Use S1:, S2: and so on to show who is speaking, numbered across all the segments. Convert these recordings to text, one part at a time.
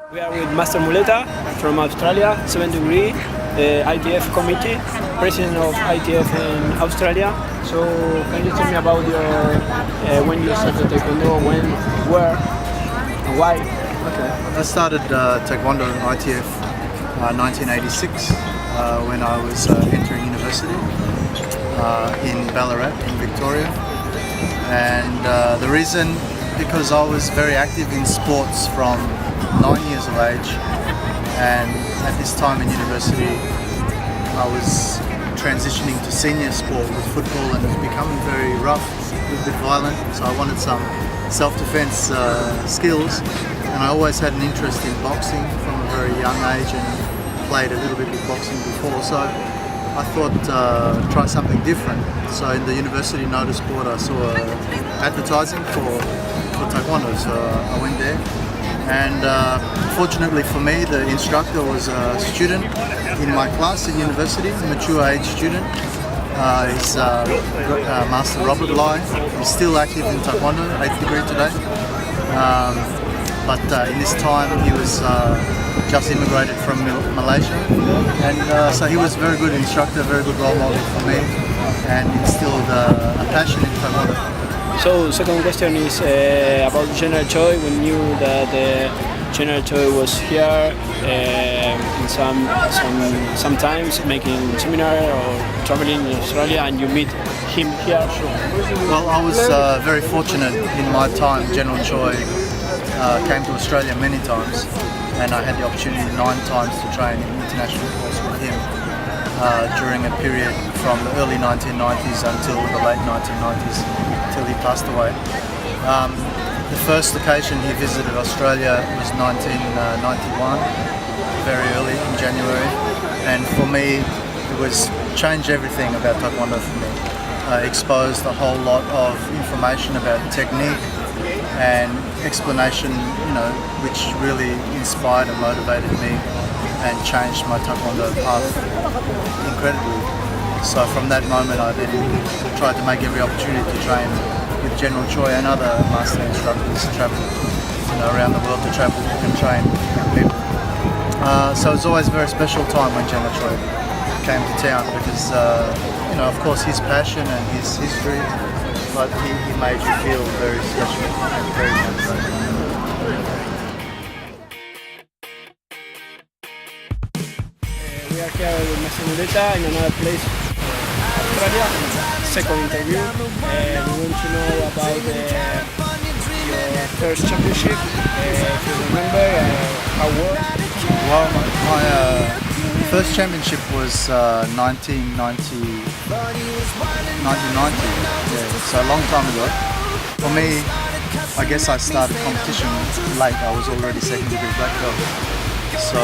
S1: We are with Master Muleta from Australia, VII Degree, ITF committee, president of ITF in Australia. So can you tell me about your when you started Taekwondo, when, where, and why?
S2: Okay. I started Taekwondo in ITF 1986 when I was entering university in Ballarat in Victoria, and the reason because I was very active in sports from 9 years of age, and at this time in university I was transitioning to senior sport with football, and it was becoming very rough, a little bit violent, so I wanted some self-defense skills, and I always had an interest in boxing from a very young age and played a little bit with boxing before, so I thought try something different. So in the university notice board I saw advertising for Taekwondo, so I went there. And fortunately for me, the instructor was a student in my class in university, a mature age student. He's Master Oriolani. He's still active in Taekwondo, 8th degree today. But in this time he was just immigrated from Malaysia, and so he was a very good instructor, very good role model for me, and instilled a passion in Taekwondo.
S1: So second question is about General Choi. We knew that General Choi was here in sometimes making seminar or traveling in Australia, and you meet him here.
S2: Well, I was very fortunate in my time. General Choi came to Australia many times, and I had the opportunity 9 times to train in international course with him during a period from the early 1990s until the late 1990s, until he passed away. The first occasion he visited Australia was 1991, very early in January, and for me it was changed everything about Taekwondo for me. Exposed a whole lot of information about technique and explanation, which really inspired and motivated me and changed my Taekwondo path incredibly. So from that moment I then tried to make every opportunity to train with General Choi and other master instructors, travel around the world to travel and train people. So it's always a very special time when General Choi came to town because of course his passion and his history, but he made you feel very special and very motivated.
S1: We are here with Master Muleta in another place, Australia, second interview. We want to know about your first championship, if you remember, how was it?
S2: Well, my first championship was 1990, so a long time ago. For me, I guess I started competition late. I was already 2nd degree black belt, so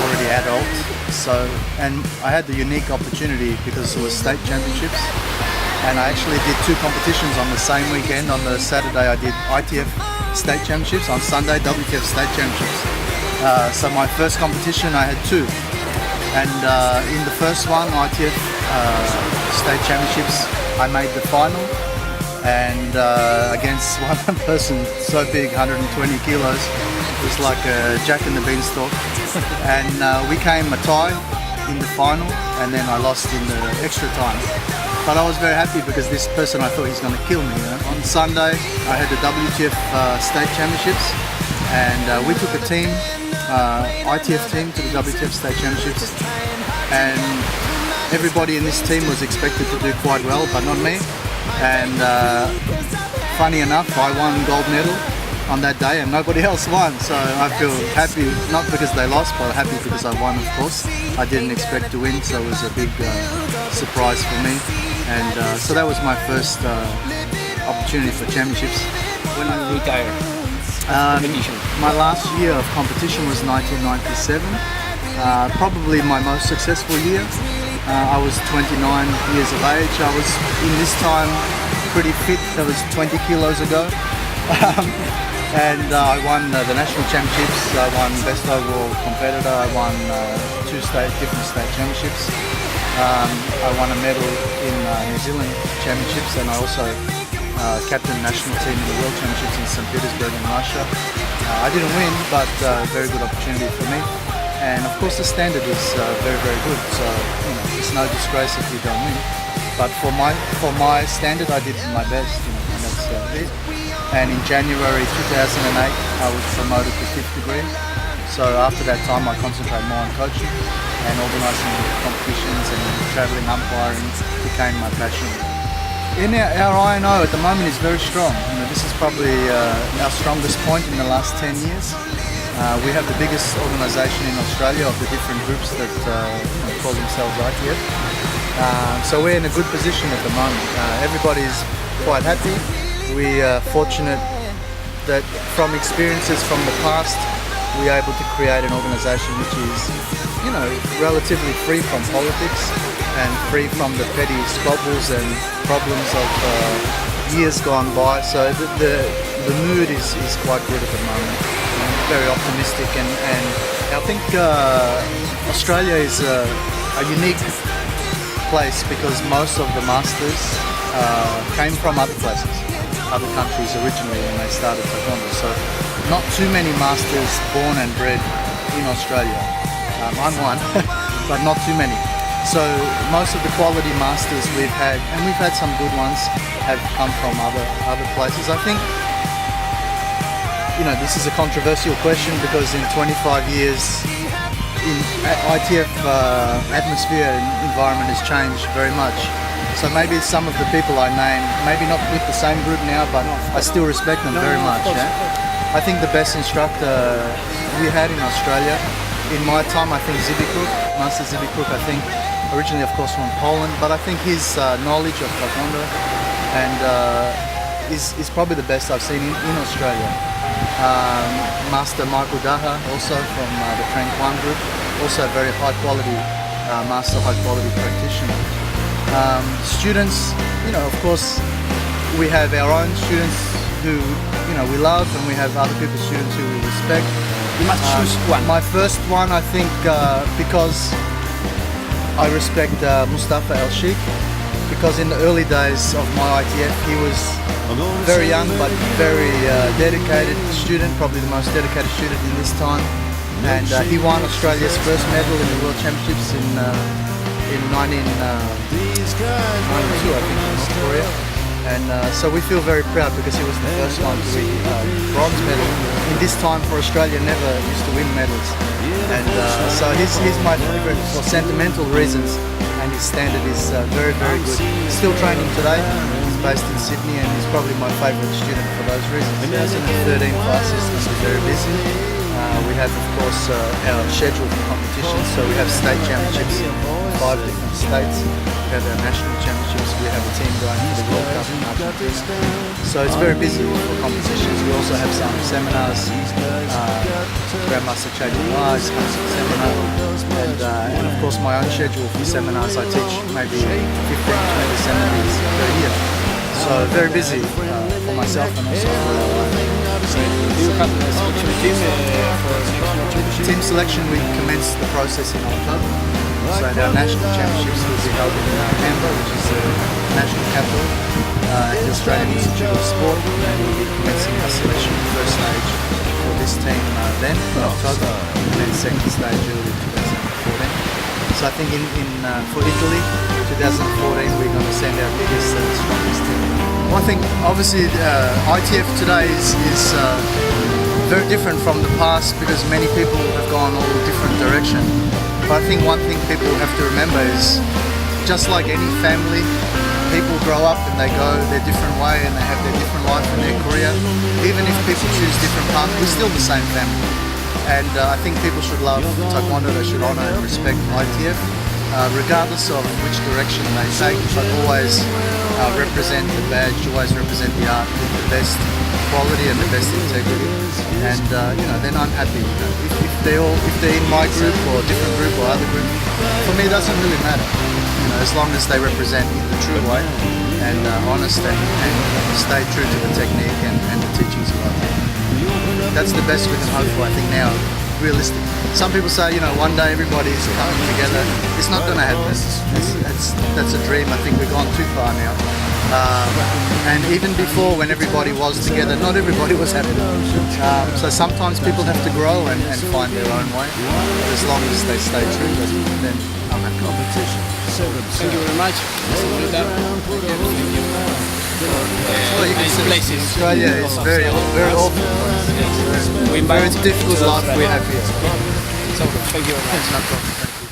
S2: already adult. So, and I had the unique opportunity because it was state championships, and I actually did 2 competitions on the same weekend. On the Saturday I did ITF state championships, on Sunday WTF state championships. So my first competition I had 2, and in the first one, ITF state championships, I made the final, and against one person so big, 120 kilos, it was like a Jack and the Beanstalk, and we came a tie in the final, and then I lost in the extra time. But I was very happy because this person, I thought he's going to kill me. On Sunday I had the WTF state championships, and we took a team, ITF team, to the WTF state championships, and everybody in this team was expected to do quite well, but not me. And funny enough, I won gold medal on that day and nobody else won, so I feel happy, not because they lost, but happy because I won, of course. I didn't expect to win, so it was a big surprise for me, and so that was my first opportunity for championships.
S1: When you retired?
S2: My last year of competition was 1997, probably my most successful year. I was 29 years of age. I was in this time pretty fit. That was 20 kilos ago. And I won the national championships. I won best overall competitor. I won 2 different state championships. I won a medal in New Zealand championships, and I also captain national team in the World Championships in St. Petersburg in Russia. I didn't win, but very good opportunity for me. And of course the standard is very, very good. So it's no disgrace if you don't win. But for my standard, I did my best, and that's it. And in January 2008, I was promoted to 5th degree. So after that time, I concentrated more on coaching and organising competitions, and travelling umpiring became my passion. In our INO at the moment is very strong. This is probably our strongest point in the last 10 years. We have the biggest organisation in Australia of the different groups that call themselves ITF. So we're in a good position at the moment. Everybody's quite happy. We are fortunate that from experiences from the past, we are able to create an organisation which is, relatively free from politics and free from the petty squabbles and problems of years gone by. So the mood is quite good at the moment. Very optimistic, and I think Australia is a unique place because most of the masters came from other places, other countries originally when they started taekwondo. So not too many masters born and bred in Australia. I'm one, but not too many. So most of the quality masters we've had, and we've had some good ones, have come from other places. I think this is a controversial question because in 25 years, in ITF atmosphere and environment has changed very much. So maybe some of the people I name, maybe not with the same group now, but I still respect them very much. I think the best instructor we had in Australia, in my time, I think Master Michel Muleta, I think, originally of course from Poland, but I think his knowledge of taekwondo and is probably the best I've seen in Australia. Master Michael Daha, also from the Train Kwan group, also a very high quality master, high quality practitioner. Students, of course, we have our own students who we love, and we have other people's students who we respect.
S1: You must choose one.
S2: My first one, I think, because I respect Mustafa El Sheikh, because in the early days of my ITF, he was very young but very dedicated student, probably the most dedicated student in this time, and he won Australia's first medal in the World Championships in 1992, I think, in North Korea. And so we feel very proud because he was the first one to win bronze medal. In this time for Australia never used to win medals. And so he's my favourite for sentimental reasons, and his standard is very, very good. He's still training today. He's based in Sydney, and he's probably my favourite student for those reasons. 2013 class system is very busy. We have, of course, our schedule for competitions. So we have state championships in 5 different states. We have our national championships. We have a team going to the World Cup in Argentina. So it's very busy for competitions. We also have some seminars. Grandmaster Chadwick Wise comes to the seminar. And of course my own schedule for seminars. I teach maybe 15-20 seminars per year. So very busy for myself and also for our life.
S1: Do you have a selection team for national championship?
S2: Team selection, we commenced the process in October. So our national championships will be held in Canberra, which is the national capital, the Australian Institute of Sport, and we'll be commencing our selection first stage for this team then in October, and then second stage early 2014. So I think for Italy, 2014, we're going to send our biggest and strongest team. Well, I think obviously ITF today is very different from the past because many people have gone all different direction. But I think one thing people have to remember is, just like any family, people grow up and they go their different way and they have their different life and their career. Even if people choose different paths, we're still the same family. And I think people should love taekwondo, they should honour and respect ITF, regardless of which direction they take, but always represent the badge, always represent the art with the best quality and the best integrity. And then I'm happy. If they're in my group or a different group or other group, for me it doesn't really matter. As long as they represent in the true way and honest and stay true to the technique and the teachings of ITF. That's the best we can hope for, I think, now, realistic. Some people say, one day everybody's coming together. It's not going to happen. That's a dream. I think we've gone too far now. And even before, when everybody was together, not everybody was happy. So sometimes people have to grow and find their own way. But as long as they stay true, then I'm happy.
S1: Thank you very much, Master Muleta.
S2: Well, you can
S1: Nice
S2: see
S1: places.
S2: Australia is very awful.
S1: We
S2: Very
S1: invite
S2: difficult life we have here.
S1: So, thank you very much.
S2: No problem.